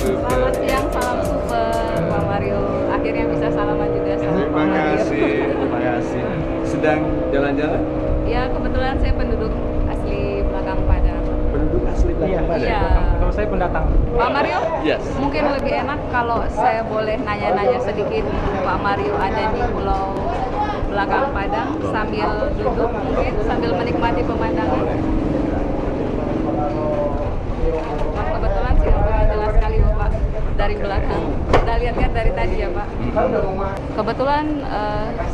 Selamat siang, salam super Pak Mario. Akhirnya bisa salaman juga sama Pak Terima Mario. kasih, terima kasih. Sedang jalan-jalan? Ya, kebetulan saya penduduk asli Belakang Padang. Penduduk asli Belakang Padang? Iya. Kalau saya pendatang. Pak Mario, Yes. mungkin lebih enak kalau saya boleh nanya-nanya sedikit. Pak Mario ada di Pulau Belakang Padang sambil duduk, mungkin sambil menikmati pemandangan. Wah, kebetulan sih jelas sekali Pak dari belakang. Kita lihat kan dari tadi ya Pak. Kebetulan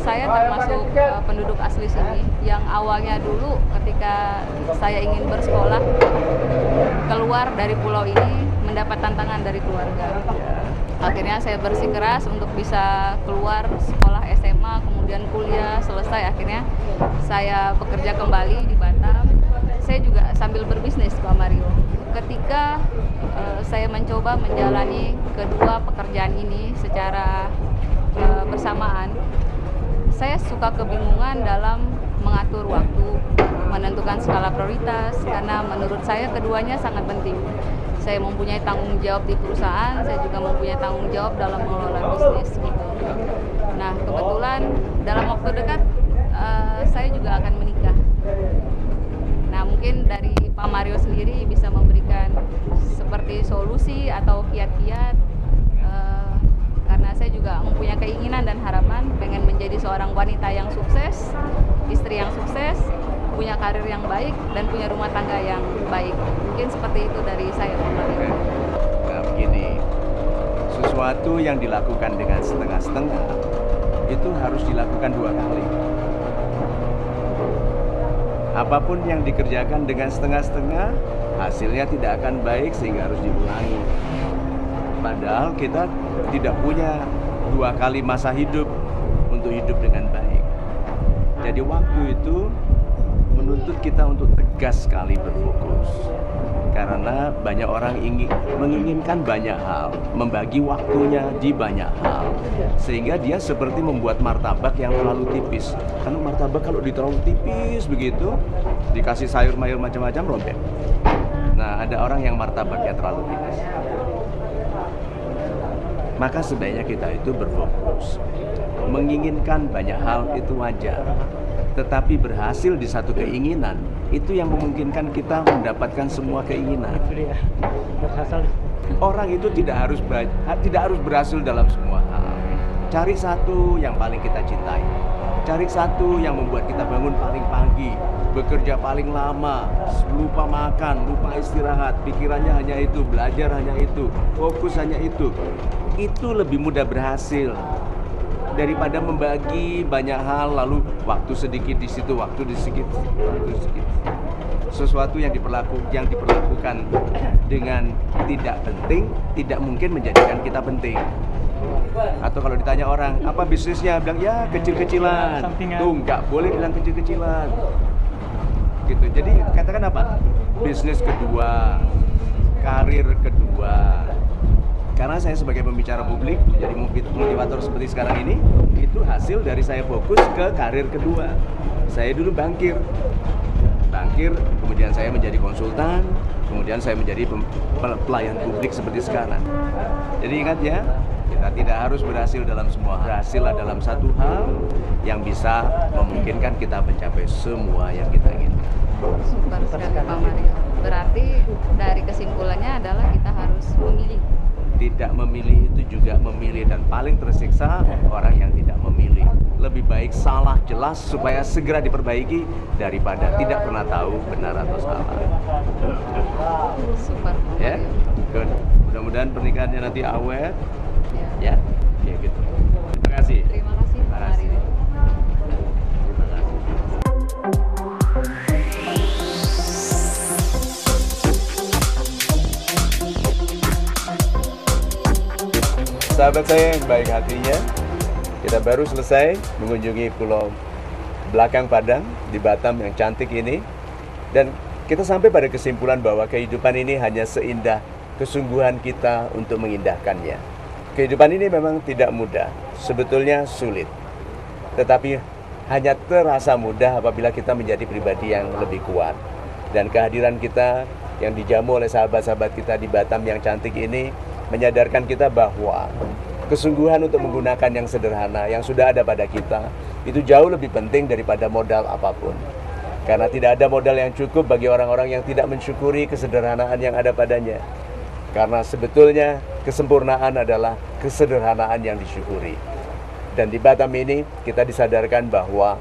saya termasuk penduduk asli sini yang awalnya dulu ketika saya ingin bersekolah keluar dari pulau ini mendapat tantangan dari keluarga. Akhirnya saya bersikeras untuk bisa keluar sekolah SMA, kemudian kuliah, selesai akhirnya saya bekerja kembali di Batam. Saya juga sambil berbisnis Pak Mario. Ketika saya mencoba menjalani kedua pekerjaan ini secara bersamaan, saya suka kebingungan dalam mengatur waktu, menentukan skala prioritas, karena menurut saya keduanya sangat penting. Saya mempunyai tanggung jawab di perusahaan, saya juga mempunyai tanggung jawab dalam mengelola bisnis gitu. Nah, kebetulan dalam waktu dekat saya juga akan menikah. Nah, mungkin dari Pak Mario sendiri bisa memberikan seperti solusi atau kiat-kiat, karena saya juga mempunyai keinginan dan harapan pengen menjadi seorang wanita yang sukses, istri yang sukses, punya karir yang baik, dan punya rumah tangga yang baik. Mungkin seperti itu dari saya, Pak Mario. Nah, begini, sesuatu yang dilakukan dengan setengah-setengah itu harus dilakukan 2 kali. Apapun yang dikerjakan dengan setengah-setengah, hasilnya tidak akan baik sehingga harus diulangi. Padahal kita tidak punya 2 kali masa hidup untuk hidup dengan baik. Jadi waktu itu menuntut kita untuk tegas sekali berfokus. Karena banyak orang menginginkan banyak hal, membagi waktunya di banyak hal, sehingga dia seperti membuat martabak yang terlalu tipis. Karena martabak kalau terlalu tipis begitu, dikasih sayur-mayur macam-macam robek. Nah, ada orang yang martabaknya terlalu tipis. Maka sebaiknya kita itu berfokus. Menginginkan banyak hal itu wajar, tetapi berhasil di satu keinginan itu yang memungkinkan kita mendapatkan semua keinginan. Itu dia. Berhasil. Orang itu tidak harus berhasil dalam semua hal. Cari satu yang paling kita cintai. Cari satu yang membuat kita bangun paling pagi, bekerja paling lama, lupa makan, lupa istirahat, pikirannya hanya itu, belajar hanya itu, fokus hanya itu. Itu lebih mudah berhasil daripada membagi banyak hal lalu waktu sedikit di situ, waktu sedikit. Sesuatu yang diperlakukan dengan tidak penting tidak mungkin menjadikan kita penting. Atau kalau ditanya orang apa bisnisnya, bilang ya kecil-kecilan. Tuh nggak boleh bilang kecil-kecilan. Gitu. Jadi katakan apa? Bisnis kedua, karir kedua. Karena saya sebagai pembicara publik, jadi motivator seperti sekarang ini, itu hasil dari saya fokus ke karir kedua. Saya dulu bankir, kemudian saya menjadi konsultan, kemudian saya menjadi pelayan publik seperti sekarang. Jadi ingat ya, kita tidak harus berhasil dalam semua hal. Berhasillah dalam satu hal yang bisa memungkinkan kita mencapai semua yang kita inginkan. Super sekali Pak Mario. Berarti dari kesimpulannya adalah kita harus memilih. Tidak memilih itu juga memilih, dan paling tersiksa orang yang tidak memilih. Lebih baik salah jelas supaya segera diperbaiki daripada tidak pernah tahu benar atau salah. Super Pak Ya, Mario. good. Mudah-mudahan pernikahannya nanti awet. Ya. Ya gitu. Terima kasih. Terima kasih Pak Mario. Terima kasih. Sahabat saya yang baik hatinya, kita baru selesai mengunjungi Pulau Belakang Padang di Batam yang cantik ini, dan kita sampai pada kesimpulan bahwa kehidupan ini hanya seindah kesungguhan kita untuk mengindahkannya. Kehidupan ini memang tidak mudah, sebetulnya sulit, tetapi hanya terasa mudah apabila kita menjadi pribadi yang lebih kuat. Dan kehadiran kita yang dijamu oleh sahabat-sahabat kita di Batam yang cantik ini menyadarkan kita bahwa kesungguhan untuk menggunakan yang sederhana yang sudah ada pada kita itu jauh lebih penting daripada modal apapun. Karena tidak ada modal yang cukup bagi orang-orang yang tidak mensyukuri kesederhanaan yang ada padanya. Karena sebetulnya kesempurnaan adalah kesederhanaan yang disyukuri. Dan di Batam ini kita disadarkan bahwa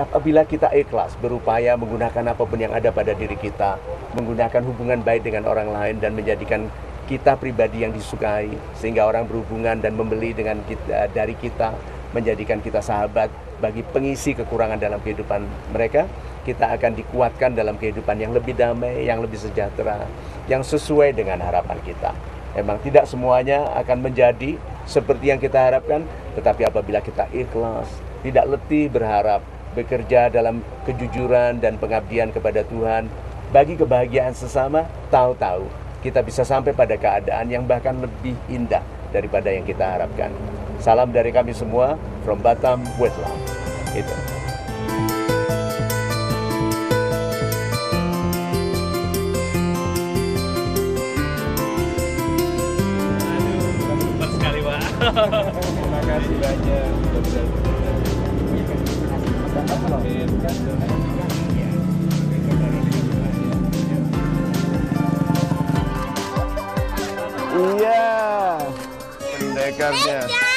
apabila kita ikhlas berupaya menggunakan apapun yang ada pada diri kita, menggunakan hubungan baik dengan orang lain dan menjadikan kita pribadi yang disukai, sehingga orang berhubungan dan membeli dengan kita, dari kita, menjadikan kita sahabat bagi pengisi kekurangan dalam kehidupan mereka, kita akan dikuatkan dalam kehidupan yang lebih damai, yang lebih sejahtera, yang sesuai dengan harapan kita. Memang tidak semuanya akan menjadi seperti yang kita harapkan, tetapi apabila kita ikhlas, tidak letih berharap, bekerja dalam kejujuran dan pengabdian kepada Tuhan, bagi kebahagiaan sesama, tahu-tahu kita bisa sampai pada keadaan yang bahkan lebih indah daripada yang kita harapkan. Salam dari kami semua, from Batam with love. Itu. Super sekali, Pak. Terima kasih banyak. Iya, pendekarnya.